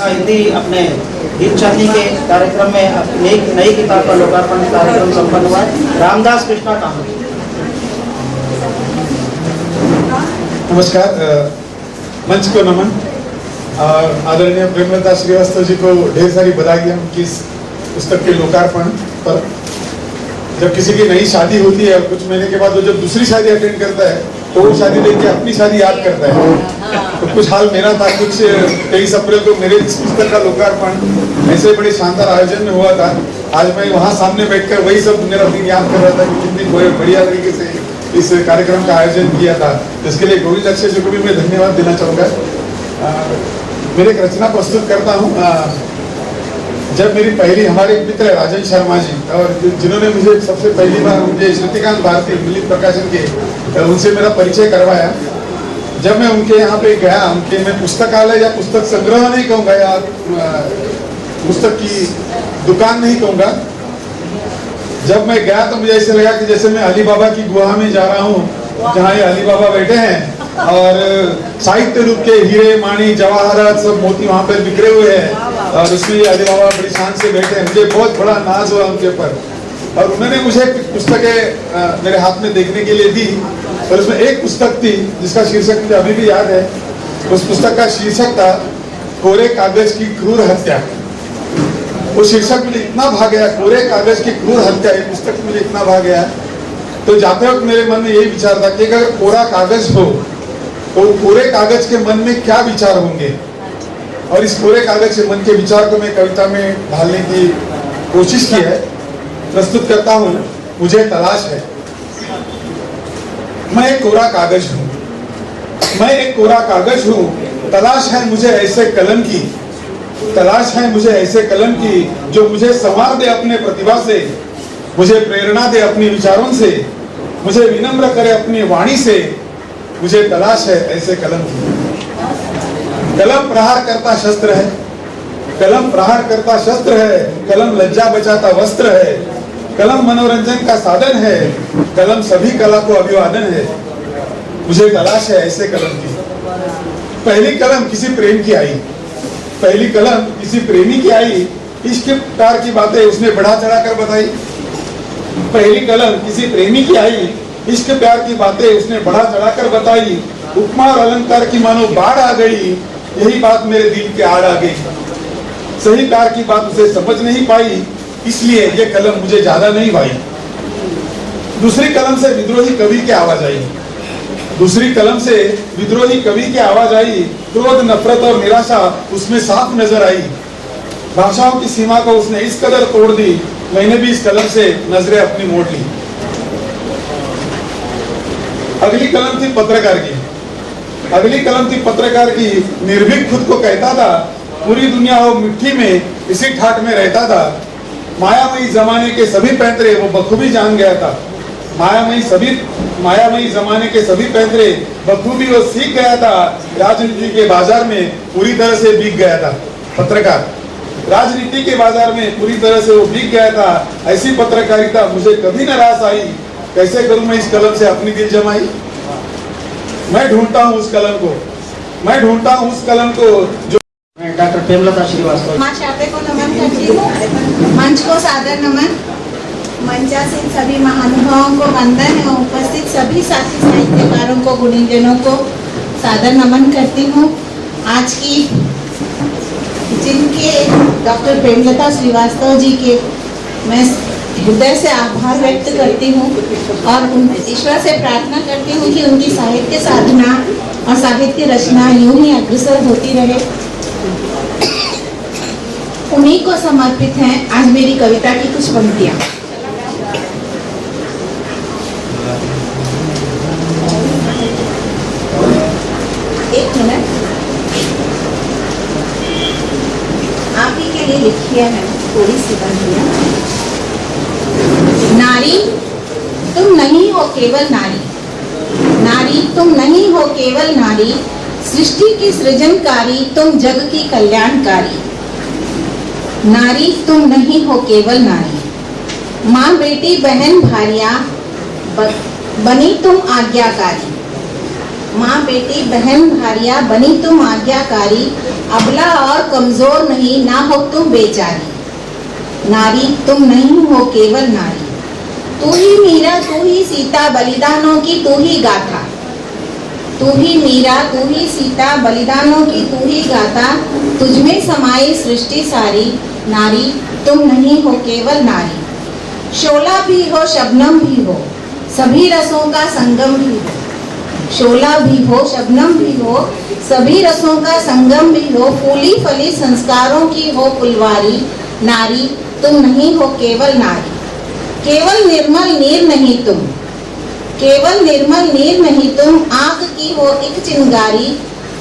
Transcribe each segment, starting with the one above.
हिंदी अपने गीत चांदी के कार्यक्रम में अपनी नई किताब का लोकार्पण कार्यक्रम संपन्न हुआ। रामदास कृष्णा कामत। नमस्कार, मंच को नमन और आदरणीय प्रेमलता श्रीवास्तव जी को ढेर सारी बधाइयाँ उनकी इस पुस्तक के लोकार्पण पर। जब किसी की नई शादी होती है और कुछ महीने के बाद वो जब दूसरी शादी अटेंड करता है तो वो शादी देख के अपनी शादी याद करता है। तो कुछ हाल मेरा था, कुछ 23 अप्रैल को मेरे इस पुस्तक का लोकार्पण ऐसे बड़े शानदार आयोजन में हुआ था। आज मैं वहाँ सामने बैठकर वही सब मेरा दिन याद कर रहा था कि कितनी बढ़िया तरीके से इस कार्यक्रम का आयोजन किया था। इसके लिए गोविंद अक्षय जी को भी मैं धन्यवाद देना चाहूँगा। मेरे एक रचना प्रस्तुत करता हूँ। जब मेरी पहली, हमारे एक मित्र है राजन शर्मा जी, और जिन्होंने मुझे सबसे पहली बार मुझे श्रुतिकांत भारती मिलित प्रकाशन के उनसे मेरा परिचय करवाया। जब मैं उनके यहाँ पे गया, उनके मैं पुस्तकालय या पुस्तक संग्रह नहीं कहूँगा या पुस्तक की दुकान नहीं कहूँगा, जब मैं गया तो मुझे ऐसे लगा कि जैसे मैं अली बाबा की गुहा में जा रहा हूँ, जहाँ ये अली बाबा बैठे हैं और साहित्य रूप के हीरे माणी जवाहरात सब मोती वहाँ पर बिखरे हुए हैं और उसमें ये अली बाबा बड़ी शान से बैठे हैं। मुझे बहुत बड़ा नाज हुआ उनके ऊपर और उन्होंने मुझे पुस्तकें मेरे हाथ में देखने के लिए दी। और उसमें एक पुस्तक थी जिसका शीर्षक मुझे अभी भी याद है। उस पुस्तक का शीर्षक था कोरे कागज की क्रूर हत्या। वो शीर्षक मुझे इतना भा गया, कोरे कागज की क्रूर हत्या, ये पुस्तक मुझे इतना भा गया। तो जाते वक्त मेरे मन में यही विचार था कि अगर कोरा कागज हो तो कोरे कागज के मन में क्या विचार होंगे, और इस कोरे कागज के मन के विचार को मैं कविता में ढालने की कोशिश की है। प्रस्तुत करता हूँ। मुझे तलाश है। मैं एक कोरा कागज हूँ, मैं एक कोरा कागज हूँ। तलाश है मुझे ऐसे कलम की, तलाश है मुझे ऐसे कलम की जो मुझे संवार दे अपने प्रतिभा से, मुझे प्रेरणा दे अपने विचारों से, मुझे विनम्र करे अपनी वाणी से। मुझे तलाश है ऐसे कलम की। कलम प्रहार करता शस्त्र है, कलम प्रहार करता शस्त्र है। कलम लज्जा बचाता वस्त्र है, कलम मनोरंजन का साधन है। कलम सभी कला को अभिवादन है। मुझे तलाश है ऐसे कलम की। पहली कलम किसी प्रेम की आई, पहली कलम किसी प्रेमी की आई। इश्क प्यार की बातें उसने बढ़ा चढ़ाकर बताई। पहली कलम किसी प्रेमी की आई, इश्क प्यार की बातें उसने बढ़ा चढ़ाकर बताई। उपमा और अलंकार की मानो बाढ़ आ गई, यही बात मेरे दिल के आड़ आ गई। सही प्यार की बात उसे समझ नहीं पाई, इसलिए ये कलम मुझे ज्यादा नहीं भाई। दूसरी कलम से विद्रोही कवि की आवाज आई, दूसरी कलम से विद्रोही कवि की आवाज आई। क्रोध, नफरत और निराशा उसमें साफ नजर आई। भाषाओं की सीमा को उसने इस कदर तोड़ दी, मैंने भी इस कलम से नजरें अपनी मोड़ ली। अगली कलम थी पत्रकार की, अगली कलम थी पत्रकार की। निर्भीक खुद को कहता था, पूरी दुनिया हो मिट्टी में इसी ठाट में रहता था। मायामयी जमाने के सभी पैंतरे वो बखूबी जान गया था। मायामयी जमाने के सभी पैंतरे बखूबी वो सीख गया था। राजनीति के बाजार में पूरी तरह से बिक गया था। पत्रकार राजनीति के बाजार में पूरी तरह से वो बिक गया था। ऐसी पत्रकारिता मुझे कभी न रास आई। कैसे करूं मैं इस कलम से अपनी दिल जमाई। मैं ढूंढता हूं उस कलम को, मैं ढूंढता हूं उस कलम को जो। मैं डॉक्टर प्रेमलता श्रीवास्तव माँ शापे को नमन करती हूँ। मंच को सादर नमन। मंचासीन सभी महानुभावों को वंदन एवं उपस्थित सभी साथी साहित्यकारों को, गुणीजनों को सादर नमन करती हूँ। आज की जिनके डॉक्टर प्रेमलता श्रीवास्तव जी के मैं हृदय से आभार व्यक्त करती हूँ और ईश्वर से प्रार्थना करती हूँ कि उनकी साहित्य साधना और साहित्य रचना यूं ही अग्रसर होती रहे। उन्हीं को समर्पित हैं आज मेरी कविता की कुछ पंक्तियाँ। एक मिनट, आप ही के लिए लिखी है मैंने थोड़ी सी पंक्तियाँ। नारी तुम नहीं हो केवल नारी, नारी तुम नहीं हो केवल नारी, सृष्टि की सृजनकारी तुम जग की कल्याणकारी। नारी तुम नहीं हो केवल नारी, माँ बेटी बहन भारिया बनी तुम आज्ञाकारी। माँ बेटी बहन भारिया बनी तुम आज्ञाकारी, अबला और कमजोर नहीं ना हो तुम बेचारी। नारी तुम नहीं हो केवल नारी, तू ही मीरा तू ही सीता बलिदानों की तू ही गाथा। तू ही मीरा तू ही सीता बलिदानों की तू ही गाथा, तुझमें समाई सृष्टि सारी, नारी तुम नहीं हो केवल नारी। शोला भी हो शबनम भी हो, सभी रसों का संगम भी हो। शोला भी हो शबनम भी हो, सभी रसों का संगम भी हो। फूली फली संस्कारों की हो फुलवारी, नारी तुम नहीं हो केवल नारी। केवल निर्मल नीर नहीं तुम, केवल निर्मल नीर नहीं तुम, आंख की हो एक चिंगारी।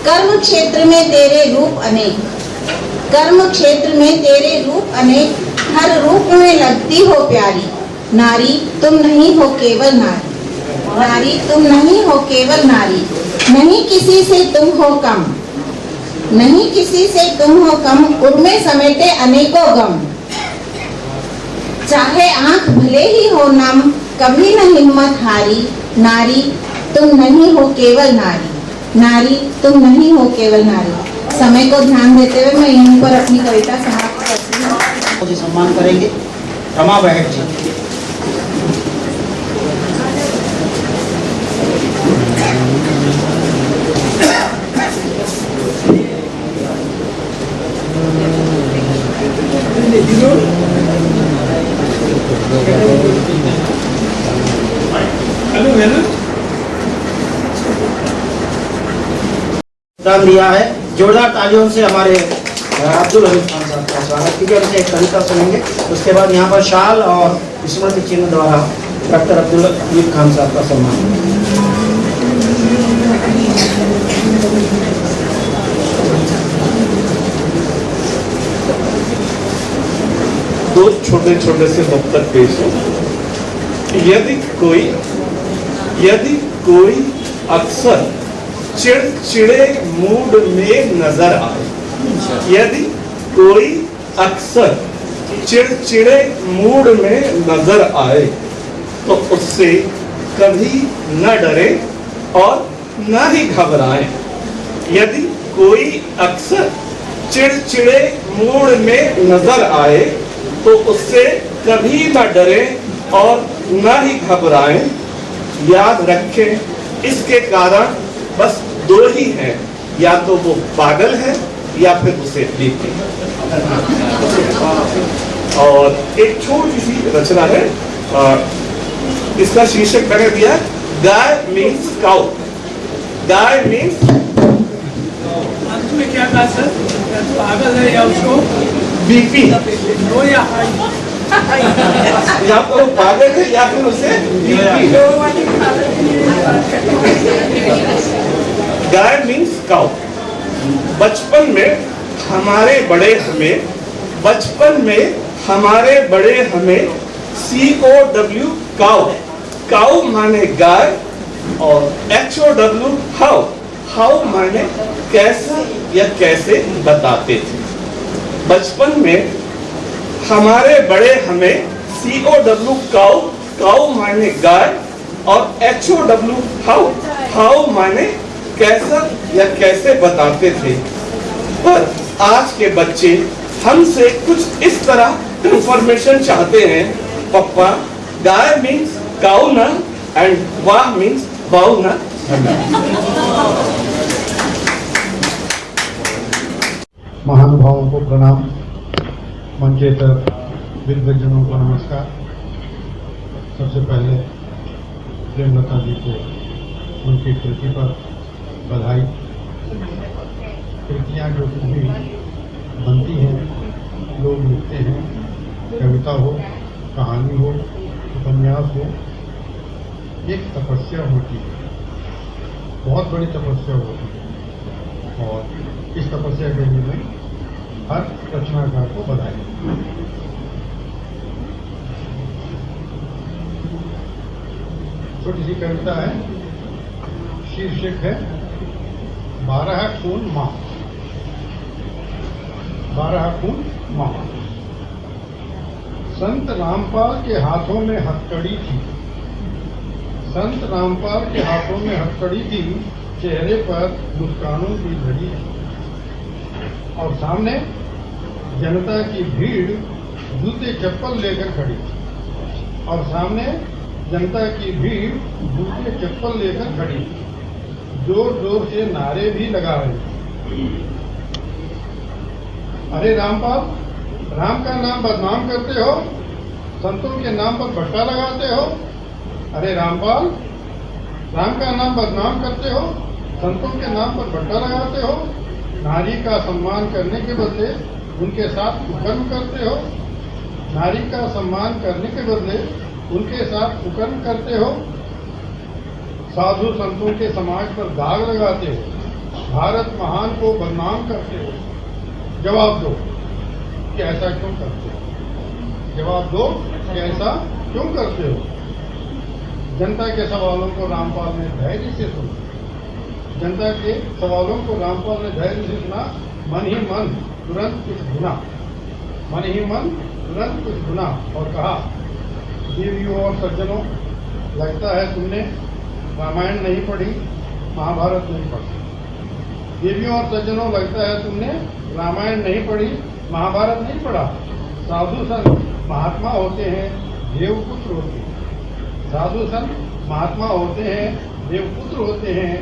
कर्म क्षेत्र में तेरे रूप अनेक, कर्म क्षेत्र में तेरे रूप अनेक, हर रूप में लगती हो प्यारी। नारी तुम नहीं हो केवल नारी, नारी तुम नहीं हो केवल नारी। नहीं किसी से तुम हो कम, नहीं किसी से तुम हो कम, उर्मे समेटे अनेकों गम। चाहे आंख भले ही हो नम, कभी न हिम्मत हारी। नारी तुम नहीं हो केवल नारी, नारी तुम नहीं हो केवल नारी। समय को ध्यान देते हुए मैं यहीं पर अपनी कविता समाप्त करती हूँ। मुझे सम्मान करेंगे रमा बहट जी। दान दिया है, जोरदार तालियों से हमारे अब्दुल हमीद खान साहब का स्वागत कीजिए। उनसे एक कविता सुनेंगे, उसके बाद यहाँ पर शाल और स्मृति चिन्ह द्वारा डॉक्टर अब्दुल हमीद खान साहब का सम्मान। दो छोटे छोटे से मुक्तक पेश हो। यदि कोई अक्सर चिड़चिड़े मूड में नजर आए, यदि कोई अक्सर चिड़चिड़े मूड में नजर आए, तो उससे कभी न डरे और न ही घबराएं। यदि कोई अक्सर चिड़चिड़े मूड में नजर आए, तो उससे कभी न डरे और न ही घबराएं। याद रखें इसके कारण बस दो ही हैं, या तो वो पागल है या फिर उसे बीपी। और एक छोटी सी रचना है, इसका शीर्षक मैंने दिया गाय मीन्स काउ। गाय मीन्स में क्या कहा सर, पागल है या उसको बीपी, लो या हाई, या तो पागल है या फिर उसे बीपी है। गाय मीन्स काउ। बचपन में हमारे बड़े हमें COW काउ, काउ माने गाय और HOW हाउ, हाउ माने कैसा या कैसे बताते थे। बचपन में हमारे बड़े हमें COW काउ, काउ माने गाय और HOW हाउ, हाउ माने कैसा या कैसे बताते थे। पर आज के बच्चे हमसे कुछ इस तरह इंफॉर्मेशन चाहते हैं, पप्पा गाय मीन्स काउ ना एंड वाह मीन्स बाउ ना। महानुभावों को प्रणाम, मंचेतर विद्वजनों को नमस्कार। सबसे पहले प्रेमलता जी को उनकी कृति पर बधाई। कृतियाँ जो कुछ भी बनती हैं, लोग लिखते हैं, कविता हो, कहानी हो, उपन्यास हो, एक तपस्या होती है, बहुत बड़ी तपस्या होती है। और इस तपस्या के लिए मैं हर रचनाकार को बधाई। छोटी सी कविता है, शीर्षक है 12 खून माह। 12 खून माह। संत रामपाल के हाथों में हथकड़ी थी, संत रामपाल के हाथों में हथकड़ी थी, चेहरे पर मुस्कानों की झड़ी है और सामने जनता की भीड़ जूते चप्पल लेकर खड़ी और सामने जनता की भीड़ जूते चप्पल लेकर खड़ी, जोर जोर से नारे भी लगा रहे। अरे रामपाल, राम का नाम बदनाम करते हो, संतों के नाम पर भट्टा लगाते हो। अरे रामपाल, राम का नाम बदनाम करते हो, संतों के नाम पर भट्टा लगाते हो। नारी का सम्मान करने के बदले उनके साथ कुकर्म करते हो। नारी का सम्मान करने के बदले उनके साथ कुकर्म करते हो। साधु संतों के समाज पर दाग लगाते हो। भारत महान को बदनाम करते हो। जवाब दो कि ऐसा क्यों करते हो? जवाब दो कि ऐसा क्यों करते हो? जनता के सवालों को रामपाल ने धैर्य से सुना। जनता के सवालों को रामपाल ने धैर्य से सुना। मन ही मन तुरंत कुछ गुना, मन ही मन तुरंत कुछ गुना और कहा, देवियों और सज्जनों, लगता है तुमने रामायण नहीं पढ़ी, महाभारत नहीं पढ़ी। देवियों और सज्जनों, लगता है तुमने रामायण नहीं पढ़ी, महाभारत नहीं पढ़ा। साधु संत महात्मा होते हैं, देवपुत्र होते हैं। साधु संत महात्मा होते हैं, देवपुत्र होते हैं।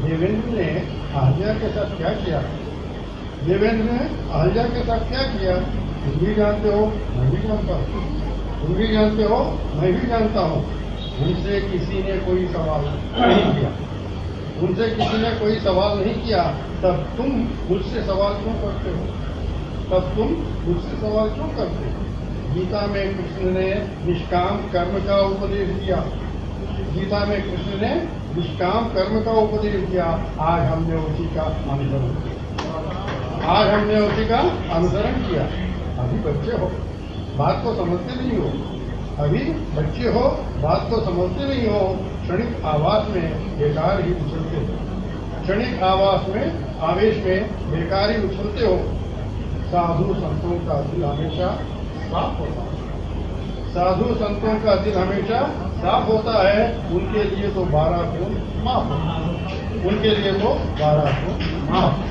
देवेंद्र ने अहल्या के साथ क्या किया? देवेंद्र ने अहल्या के साथ क्या किया? तुम भी जानते हो, मैं भी जानता हूँ। तुम भी जानते हो, मैं भी जानता हूँ। उनसे किसी ने कोई सवाल नहीं किया। उनसे किसी ने कोई सवाल नहीं किया, तब तुम मुझसे सवाल क्यों करते हो? तब तुम मुझसे सवाल क्यों करते हो? गीता में कृष्ण ने निष्काम कर्म का उपदेश दिया। गीता में कृष्ण ने निष्काम कर्म का उपदेश दिया। आज हमने उसी का अनुसरण किया। आज हमने उसी का अनुसरण किया। अभी बच्चे हो, बात को समझते नहीं हो। अभी बच्चे हो, बात को समझते नहीं हो। क्षणिक आवास में बेकार ही उछलते हो। क्षणिक आवास में आवेश में बेकार ही उछलते हो। साधु संतों का दिल हमेशा साफ होता है। साधु संतों का दिल हमेशा साफ होता है। उनके लिए तो 12 खून माफ होता है। उनके लिए तो 12 खून माफ।